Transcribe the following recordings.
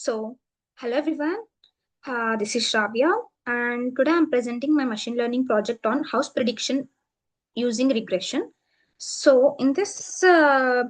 So, hello everyone. This is Shravya, and today I'm presenting my machine learning project on house prediction using regression. So, in this real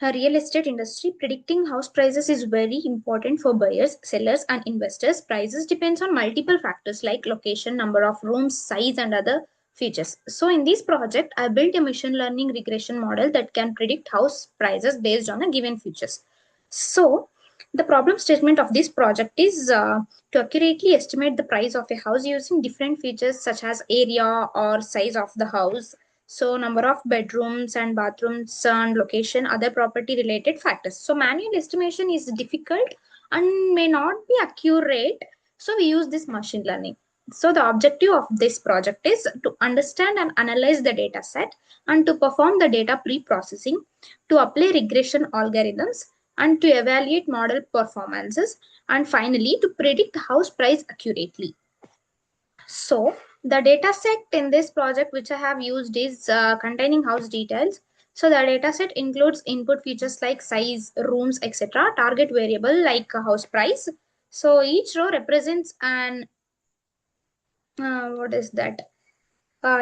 estate industry, predicting house prices is very important for buyers, sellers, and investors. Prices depends on multiple factors like location, number of rooms, size, and other features. So, in this project, I built a machine learning regression model that can predict house prices based on a given features. So, the problem statement of this project is to accurately estimate the price of a house using different features such as area or size of the house, so number of bedrooms and bathrooms and location, other property related factors. So manual estimation is difficult and may not be accurate, so we use this machine learning. So the objective of this project is to understand and analyze the data set and to perform the data pre-processing, to apply regression algorithms, and to evaluate model performances, and finally to predict house price accurately. So the data set in this project which I have used is containing house details. So the data set includes input features like size, rooms, etc. Target variable like house price. So each row represents an what is that?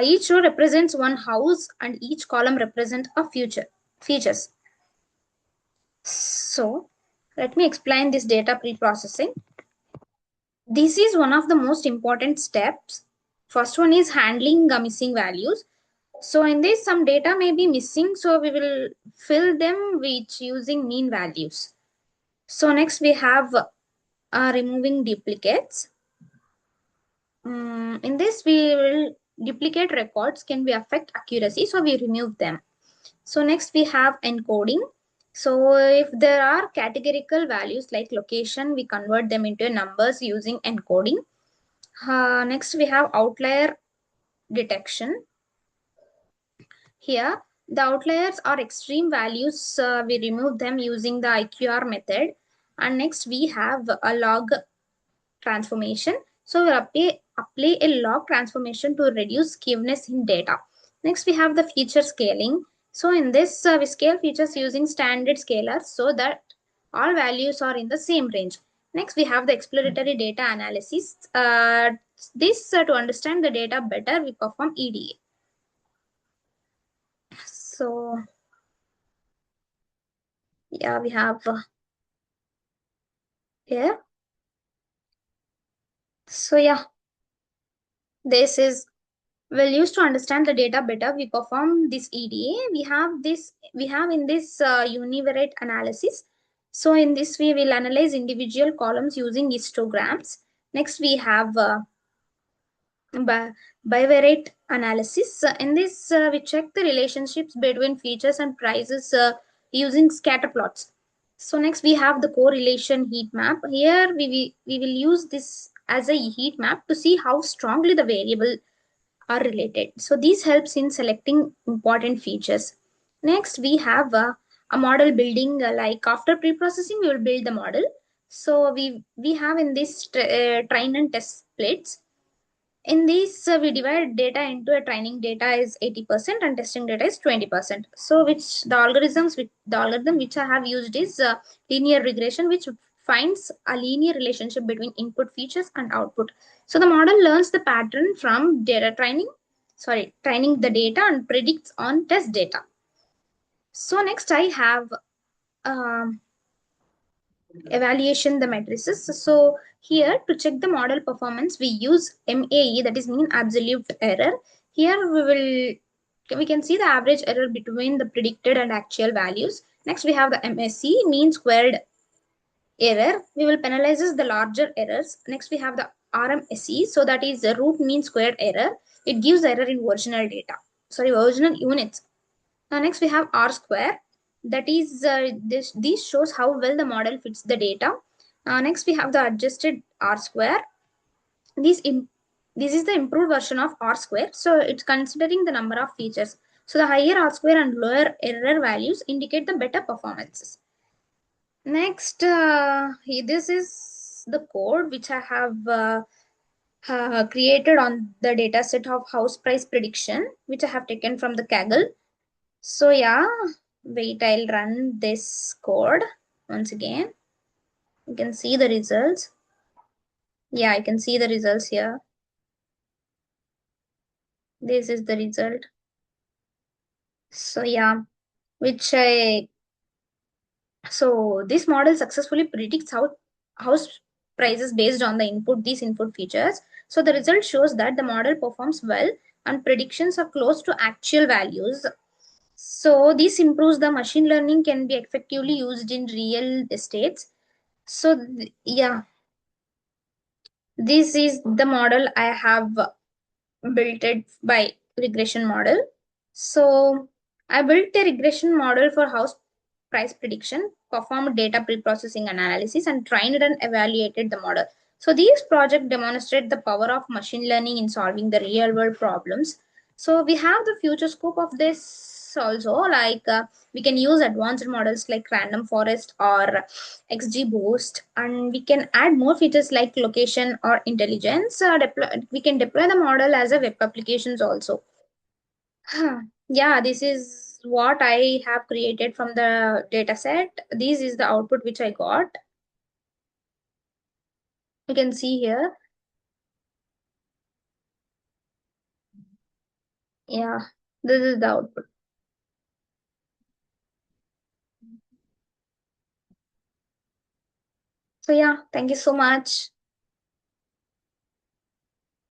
Each row represents one house and each column represents a future features. So let me explain this data pre-processing. This is one of the most important steps. First one is handling missing values. So in this, some data may be missing, so we will fill them with using mean values. So next we have removing duplicates. In this, we will duplicate records can be affect accuracy, so we remove them. So next we have encoding. So if there are categorical values like location, we convert them into numbers using encoding. Next we have outlier detection. Here, the outliers are extreme values. We remove them using the IQR method. And next we have a log transformation. So we apply a log transformation to reduce skewness in data. Next we have the feature scaling. So in this, we scale features using standard scalars so that all values are in the same range. Next we have the exploratory data analysis. To understand the data better, we perform EDA. So yeah, we have here. So yeah, this is well used to understand the data better. We perform this EDA. We have in this univariate analysis. So in this we will analyze individual columns using histograms. Next we have bivariate analysis. In this we check the relationships between features and prices using scatter plots. So next we have the correlation heat map. Here we will use this as a heat map to see how strongly the variable are related. So this helps in selecting important features. Next, we have a model building. Like after pre-processing, we will build the model. So we have in this train and test splits. In this, we divide data into a training data is 80% and testing data is 20%. So which the algorithm which I have used is linear regression, which finds a linear relationship between input features and output. So the model learns the pattern from training the data and predicts on test data. So next I have um, evaluation the matrices. So here to check the model performance, we use MAE, that is mean absolute error. Here we can see the average error between the predicted and actual values. Next we have the MSE, mean squared error. We will penalize the larger errors. Next we have the RMSE, so that is the root mean squared error. It gives error in original data, original units. Next we have R square, that is this shows how well the model fits the data. Next we have the adjusted R square. This is the improved version of R square, so it's considering the number of features. So the higher R square and lower error values indicate the better performances. Next, this is the code which I have created on the data set of house price prediction, which I have taken from the Kaggle. So yeah, wait, I'll run this code once again. You can see the results. Yeah, I can see the results here. This is the result. So yeah, which I so this model successfully predicts how house prices based on the input these input features. So the result shows that the model performs well and predictions are close to actual values. So this improves the machine learning can be effectively used in real estates. So yeah, this is the model I have built it by regression model. So I built a regression model for house price prediction, performed data pre-processing analysis, and trained and evaluated the model. So these projects demonstrate the power of machine learning in solving the real world problems. So we have the future scope of this also, like we can use advanced models like random forest or XGBoost, and we can add more features like location or intelligence. We can deploy the model as a web applications also. Yeah, this is what I have created from the data set. This is the output which I got. You can see here. Yeah, this is the output. So yeah, thank you so much.